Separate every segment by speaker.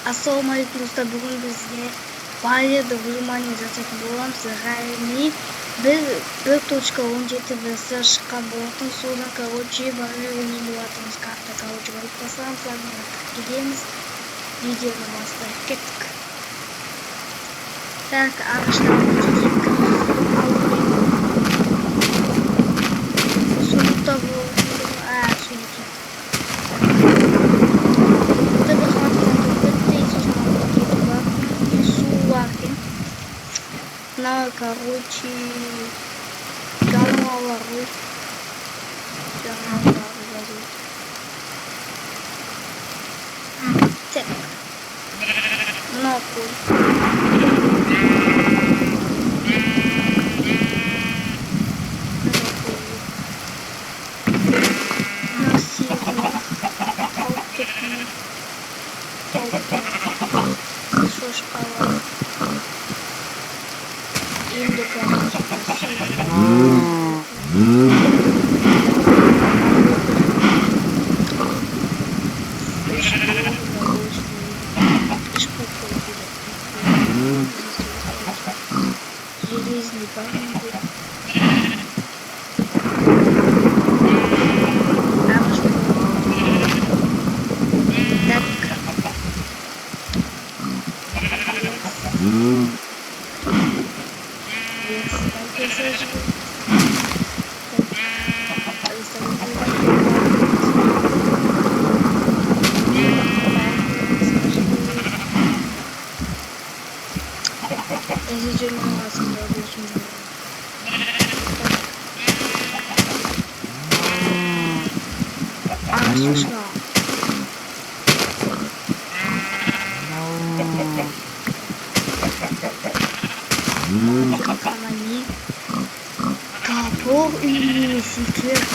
Speaker 1: Ассалаумағалейкум достар, бүгін бізге Байерді выжимание жасайтын боламыз. Яғни біз 1.17 шыққан болатын. Содан Байер ойнайтын болатынбыз. Карта барып басамыз, кетеміз. Видеоны бастайық, кеттік. Так, ағаштан кетейік. Суықта болады. Суық. На, короче, головоры. Так, нахуй. Железный бамбук. Топор или секрет?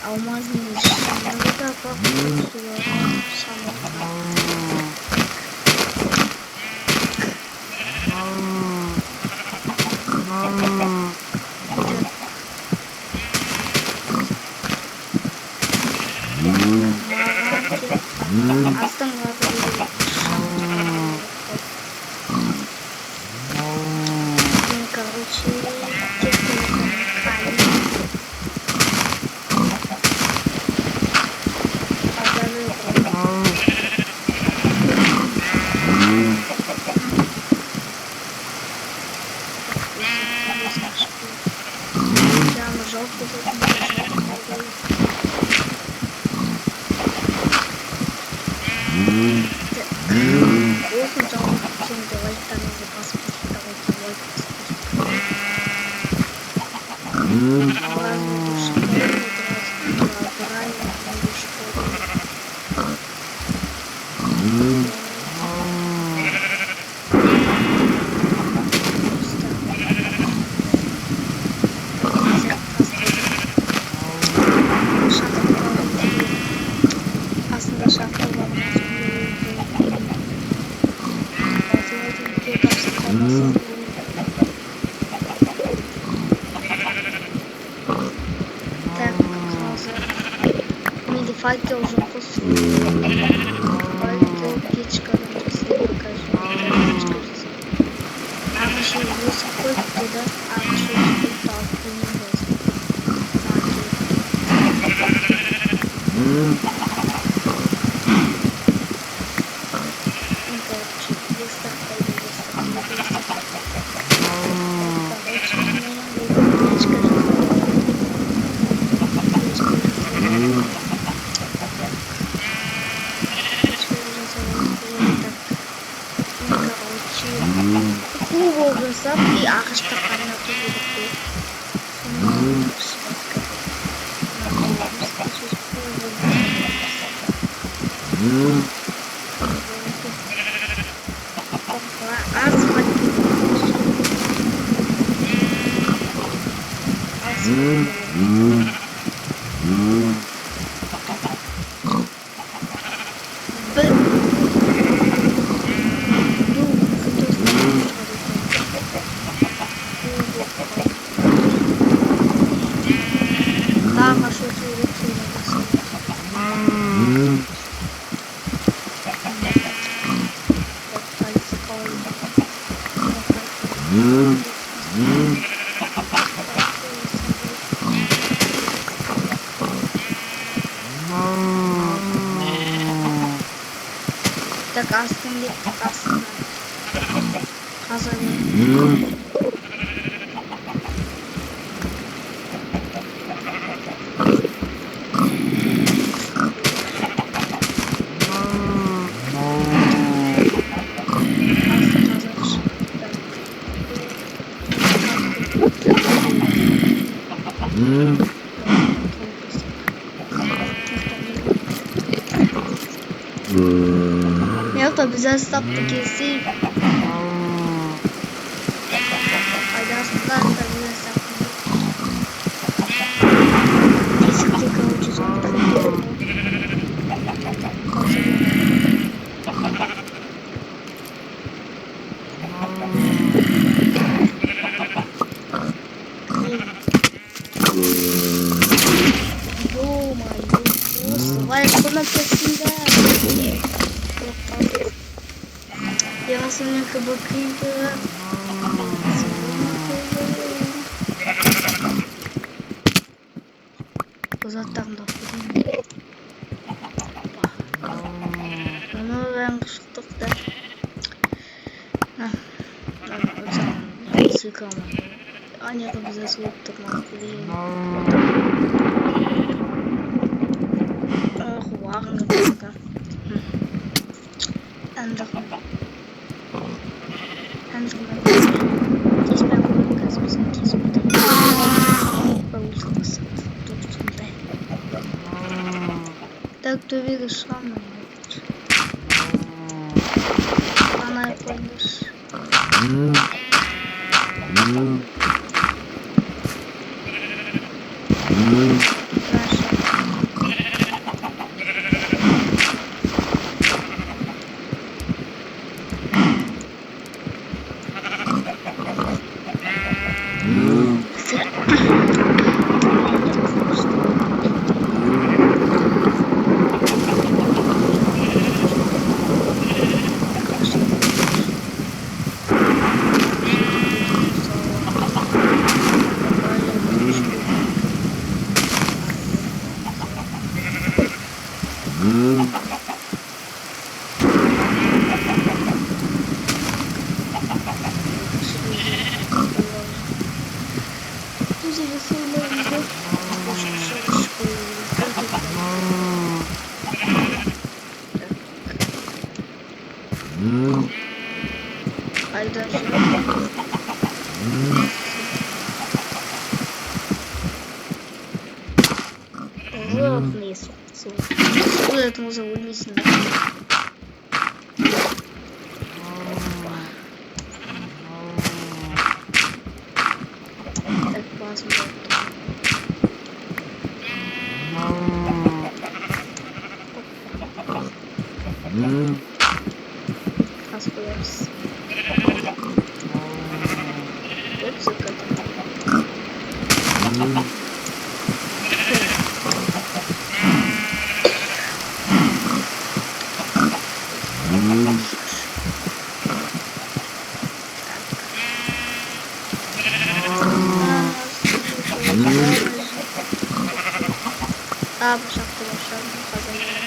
Speaker 1: Алмазный иногда похож факел уже после факел печка туда, жасап и ағашта қайнату керек Asfalt. Daha şu çocuk tak asking gitu kasih kasih ya da bize saptı kesin. Haydi aslında da bize saptı. Eski kavucu saptı. Oh my god. Vay kona pesinde. Yarasını bakayım. Uzaktan da bakayım. Bunu ben kıştık da. Hah. Sıkama. Ancak bize soğuk tutmak değil. Oh, varın da. Andere. Kies bij Wolkas, we zijn kies met de Wolkas. Так то видишь самое. Она и пойдешь. Вниз. Этому заводить надо. Так, посмотрим. Освоимся. Вот закатим. А, пошахты лошадки ходили.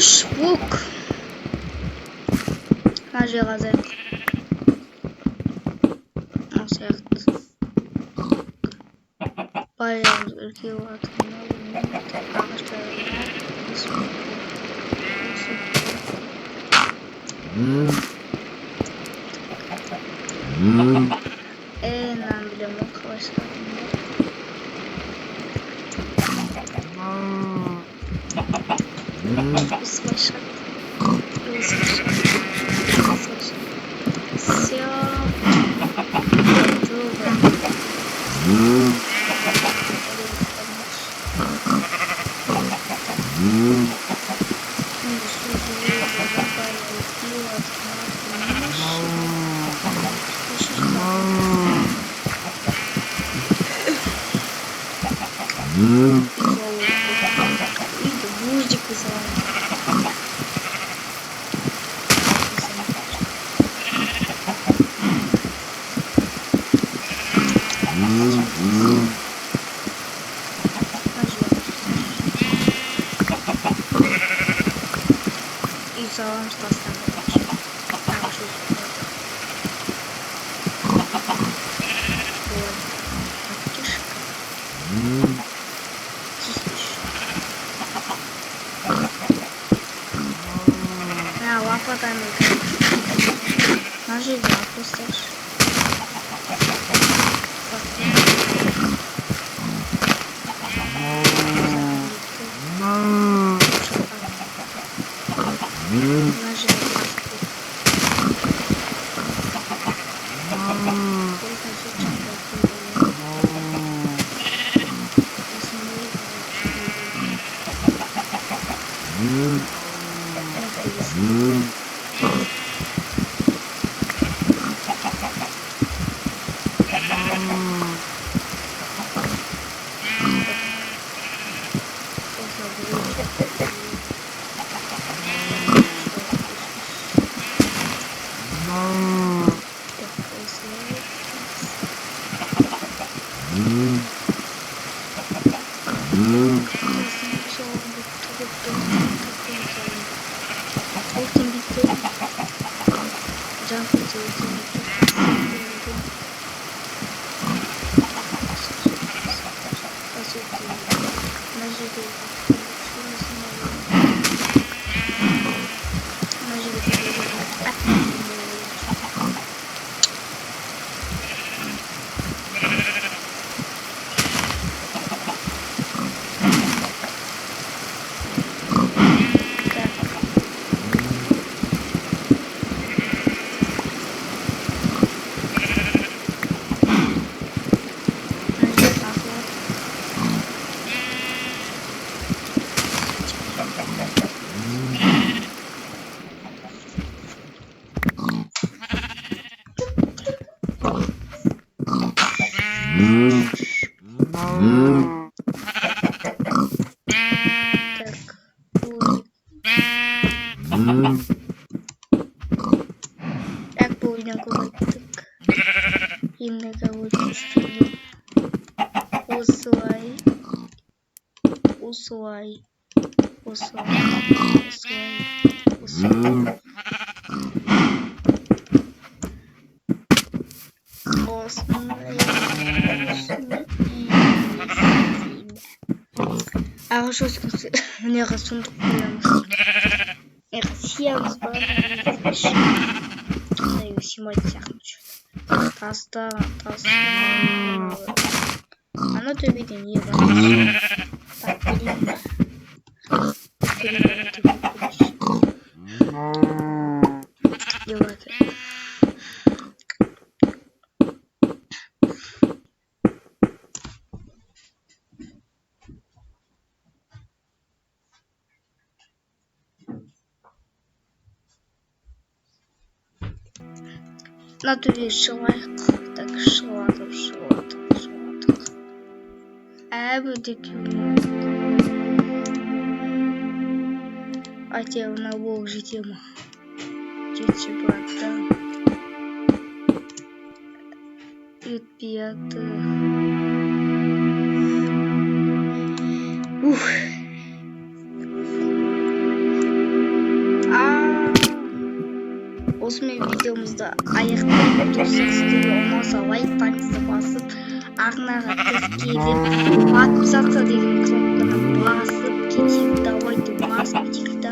Speaker 1: Spuk. Magie rasette. On certes. Bayağı ülke var. En bile arkadaşlar. Услышат. Все. Sağlam stasyon. Хватай мой. Ножи запустишь. Так повинен Именно зовут студию. Услай. Ошо неге сундук коёмуз. Сиябыз бар. Снимать сыяктуу. Таста. Аны төбөдөн не бар? Так, Натуре шылайык. Так, шыладык. Бөтек. Ател на волк жетема. Жетчи барда. Өтпейатты. Осымен видеомызды аяқтап достар, сіздерге ұнаса лайк таңызды басып, ағынағы тіркеліп, подписаться деген кнопканы басып кетейік. Давайте басып кетейік та.